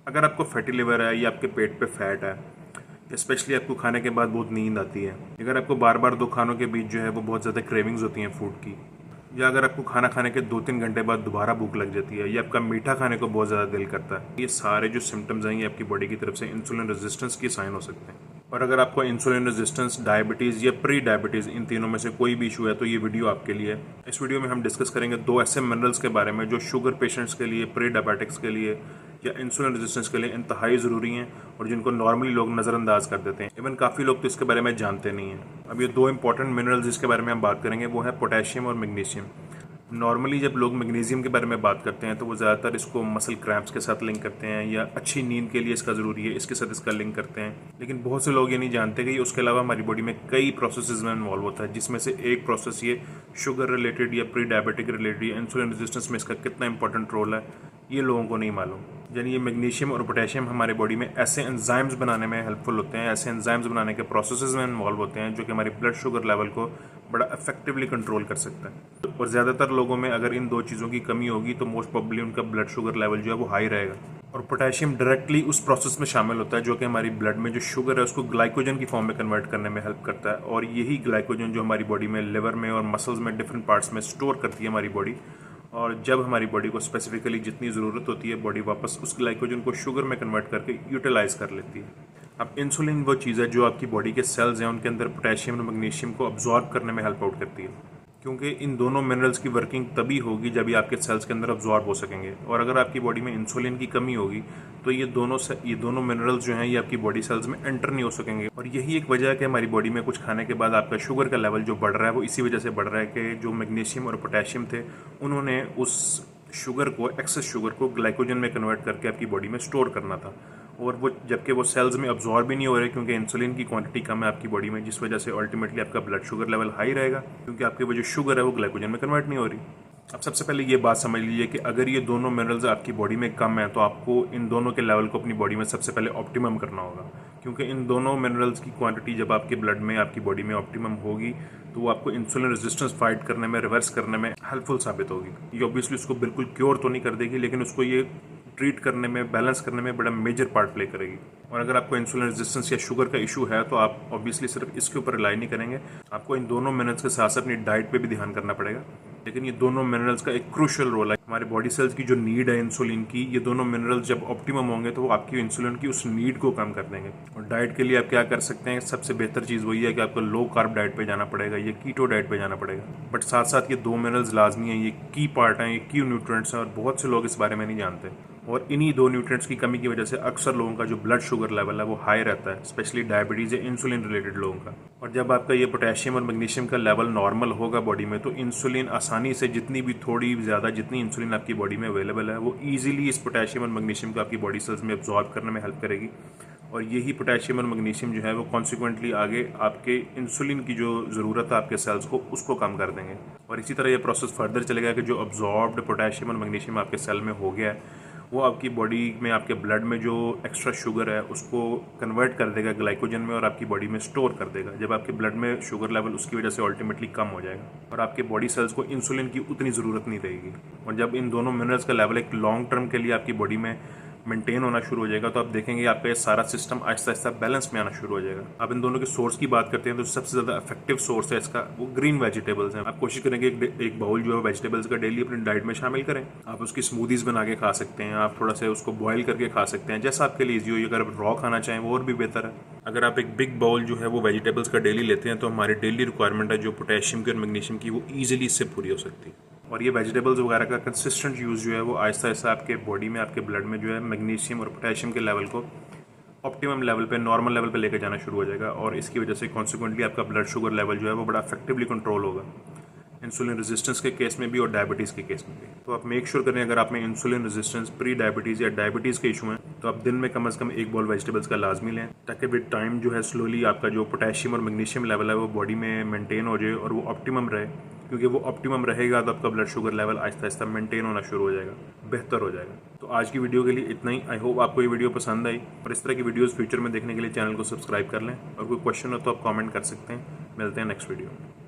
अगर आपको fatty liver है या आपके पेट पे फैट है, स्पेशली आपको खाने के बाद बहुत नींद आती है, अगर आपको बार बार दो खानों के बीच जो है वो बहुत ज़्यादा क्रेविंग्स होती हैं फूड की, या अगर आपको खाना खाने के 2-3 घंटे बाद दोबारा भूख लग जाती है, या आपका मीठा खाने को बहुत ज़्यादा दिल करता है, ये सारे जो सिम्टम्स हैं ये आपकी बॉडी की तरफ से इंसुलिन रेजिस्टेंस की साइन हो सकते हैं। और अगर आपको इंसुलिन रेजिस्टेंस, डायबिटीज़ या प्री डायबिटीज़ इन तीनों में से कोई भी इशू है तो ये वीडियो आपके लिए है। इस वीडियो में हम डिस्कस करेंगे 2 ऐसे मिनरल्स के बारे में जो शुगर पेशेंट्स के लिए, प्री डायबिटिक्स के लिए या इंसुलिन रेजिस्टेंस के लिए इंतहाई ज़रूरी हैं और जिनको नॉर्मली लोग नज़रअंदाज कर देते हैं। इवन काफ़ी लोग तो इसके बारे में जानते नहीं हैं। अब ये 2 इंपॉर्टेंट मिनरल्स जिसके बारे में हम बात करेंगे वो है पोटेशियम और मैग्नीशियम। नॉर्मली जब लोग मैग्नीशियम के बारे में बात करते हैं तो वो ज़्यादातर इसको मसल क्रैम्प्स के साथ लिंक करते हैं या अच्छी नींद के लिए इसका ज़रूरी है, इसके साथ इसका लिंक करते हैं। लेकिन बहुत से लोग ये नहीं जानते कि उसके अलावा हमारी बॉडी में कई प्रोसेसेस में इन्वॉल्व होता है, जिसमें से एक प्रोसेस ये शुगर रिलेटेड या प्री डायबिटिक रिलेटेड या इंसुलिन रेजिस्टेंस में इसका कितना इंपॉर्टेंट रोल है ये लोगों को नहीं मालूम। यानी ये मैग्नीशियम और पोटेशियम हमारे बॉडी में ऐसे एंजाइम्स बनाने में हेल्पफुल होते हैं, ऐसे एंजाइम्स बनाने के प्रोसेसेस में इन्वॉल्व होते हैं जो कि हमारी ब्लड शुगर लेवल को बड़ा इफेक्टिवली कंट्रोल कर सकता है। और ज़्यादातर लोगों में अगर इन 2 चीज़ों की कमी होगी तो मोस्ट प्रोबेबली उनका ब्लड शुगर लेवल जो है वो हाई रहेगा। और पोटेशियम डायरेक्टली उस प्रोसेस में शामिल होता है जो कि हमारी ब्लड में जो शुगर है उसको ग्लाइकोजन की फॉर्म में कन्वर्ट करने में हेल्प करता है। और यही ग्लाइकोजन जो हमारी बॉडी में, लिवर में और मसल्स में, डिफरेंट पार्ट्स में स्टोर करती है हमारी बॉडी। और जब हमारी बॉडी को स्पेसिफिकली जितनी ज़रूरत होती है, बॉडी वापस उस ग्लाइकोजन को शुगर में कन्वर्ट करके यूटिलाइज कर लेती है। अब इंसुलिन वो चीज़ है जो आपकी बॉडी के सेल्स हैं उनके अंदर पोटेशियम और मैग्नीशियम को अब्जॉर्ब करने में हेल्प आउट करती है, क्योंकि इन दोनों मिनरल्स की वर्किंग तभी होगी जब ये आपके सेल्स के अंदर अब्जॉर्ब हो सकेंगे। और अगर आपकी बॉडी में इंसुलिन की कमी होगी तो ये दोनों मिनरल्स जो हैं ये आपकी बॉडी सेल्स में एंटर नहीं हो सकेंगे। और यही एक वजह है कि हमारी बॉडी में कुछ खाने के बाद आपका शुगर का लेवल जो बढ़ रहा है वो इसी वजह से बढ़ रहा है कि जो मैग्नीशियम और पोटेशियम थे उन्होंने उस शुगर को, एक्सेस शुगर को ग्लाइकोजन में कन्वर्ट करके आपकी बॉडी में स्टोर करना था। और वो जबकि वो सेल्स में अब्जॉर्ब भी नहीं हो रहे क्योंकि इंसुलिन की क्वांटिटी कम है आपकी बॉडी में, जिस वजह से अल्टीमेटली आपका ब्लड शुगर लेवल हाई रहेगा क्योंकि आपकी वो जो शुगर है वो ग्लाइकोजन में कन्वर्ट नहीं हो रही। अब सबसे पहले ये बात समझ लीजिए कि अगर ये दोनों मिनरल्स आपकी बॉडी में कम है तो आपको इन दोनों के लेवल को अपनी बॉडी में सबसे पहले ऑप्टिमम करना होगा, क्योंकि इन दोनों मिनरल्स की क्वांटिटी जब आपके ब्लड में, आपकी बॉडी में ऑप्टिमम होगी तो वो आपको इंसुलिन रेजिस्टेंस फाइट करने में, रिवर्स करने में हेल्पफुल साबित होगी। ये ऑब्वियसली उसको बिल्कुल क्योर तो नहीं कर देगी, लेकिन उसको ये ट्रीट करने में, बैलेंस करने में बड़ा मेजर पार्ट प्ले करेगी। और अगर आपको इंसुलिन रेजिस्टेंस या शुगर का इशू है तो आप ऑब्वियसली सिर्फ इसके ऊपर रिलाई नहीं करेंगे, आपको इन दोनों मिनरल्स के साथ साथ अपनी डाइट पे भी ध्यान करना पड़ेगा। लेकिन ये दोनों मिनरल्स का एक क्रूशियल रोल है। हमारे बॉडी सेल्स की जो नीड है इंसुलिन की, ये दोनों मिनरल्स जब ऑप्टिमम होंगे तो वो आपकी इंसुलिन की उस नीड को कम कर देंगे। और डाइट के लिए आप क्या कर सकते हैं, सबसे बेहतर चीज़ वही है कि आपको लो कार्ब डाइट पे जाना पड़ेगा या कीटो डाइट पे जाना पड़ेगा। बट साथ साथ ये 2 मिनरल्स लाजमी हैं, ये की पार्ट हैं, ये की न्यूट्रिएंट्स हैं और बहुत से लोग इस बारे में नहीं जानते। और इन्हीं 2 न्यूट्रिएंट्स की कमी की वजह से अक्सर लोगों का जो ब्लड शुगर लेवल है वो हाई रहता है, स्पेशली डायबिटीज़ या इंसुलिन रिलेटेड लोगों का। और जब आपका ये पोटेशियम और मैग्नीशियम का लेवल नॉर्मल होगा बॉडी में तो इंसुलिन आसानी से, जितनी भी थोड़ी ज़्यादा जितनी इंसुलिन आपकी बॉडी में अवेलेबल है वो ईजिली इस पोटेशियम और मैग्नीशियम को आपकी बॉडी सेल्स में अब्जॉर्ब करने में हेल्प करेगी। और यही पोटेशियम और मैग्नीशियम जो है वो कॉन्सिक्वेंटली आगे आपके इंसुलिन की जो ज़रूरत है आपके सेल्स को, उसको कम कर देंगे। और इसी तरह ये प्रोसेस फर्दर चलेगा कि जो अब्जॉर्ब्ड पोटेशियम और मैग्नीशियम आपके सेल में हो गया है वो आपकी बॉडी में, आपके ब्लड में जो एक्स्ट्रा शुगर है उसको कन्वर्ट कर देगा ग्लाइकोजन में और आपकी बॉडी में स्टोर कर देगा। जब आपके ब्लड में शुगर लेवल उसकी वजह से अल्टीमेटली कम हो जाएगा और आपके बॉडी सेल्स को इंसुलिन की उतनी ज़रूरत नहीं रहेगी। और जब इन दोनों मिनरल्स का लेवल एक लॉन्ग टर्म के लिए आपकी बॉडी में मेंटेन होना शुरू हो जाएगा तो आप देखेंगे आपका ये सारा सिस्टम आहिस्ता आहिस्ता बैलेंस में आना शुरू हो जाएगा। आप इन दोनों के सोर्स की बात करते हैं तो सबसे ज़्यादा इफेक्टिव सोर्स है इसका वो ग्रीन वेजिटेबल्स हैं। आप कोशिश करेंगे एक बाउल जो है वेजिटेबल्स का डेली अपनी डाइट में शामिल करें। आप उसकी स्मूदीज बना के खा सकते हैं, आप थोड़ा सा उसको बॉयल करके खा सकते हैं, जैसा आपके लिए ईजी हो। अगर आप रॉ खाना चाहें वो और भी बेहतर है। अगर आप एक बिग बाउल जो है वो वेजिटेबल्स का डेली लेते हैं तो हमारी डेली रिक्वायरमेंट है जो पोटेशियम की और मैग्नीशियम की वो ईजिली इससे पूरी हो सकती है। और ये वेजिटेबल्स वगैरह का कंसिस्टेंट यूज़ जो है वो आहिस्ता आहिस्ता आपके बॉडी में, आपके ब्लड में जो है मैग्नीशियम और पोटेशियम के लेवल को ऑप्टिमम लेवल पे, नॉर्मल लेवल पे लेकर जाना शुरू हो जाएगा। और इसकी वजह से कॉन्सिक्वेंटली आपका ब्लड शुगर लेवल जो है वो बड़ा इफेक्टिवली कंट्रोल होगा, इंसुलिन रेजिस्टेंस के केस में भी और डायबिटीज़ के केस में भी। तो आप मेक श्योर करें अगर आप में इंसुलिन रेजिस्टेंस, प्री डायबिटीज़ या डायबिटीज़ के इशू हैं तो आप दिन में कम से कम 1 बाउल वेजिटेबल्स का लाजमी लें, ताकि विद टाइम जो है स्लोली आपका जो पोटेशियम और मैग्नीशियम लेवल है वो बॉडी में मेंटेन हो जाए और वो ऑप्टिमम रहे। क्योंकि वो ऑप्टिमम रहेगा तो आपका blood sugar level Aahista Aahista maintain होना शुरू हो जाएगा, बेहतर हो जाएगा। तो आज की वीडियो के लिए इतना ही। आई होप आपको ये वीडियो पसंद आई और इस तरह की वीडियोस फ्यूचर में देखने के लिए चैनल को सब्सक्राइब कर लें। और कोई क्वेश्चन हो तो आप कमेंट कर सकते हैं। मिलते हैं नेक्स्ट वीडियो में।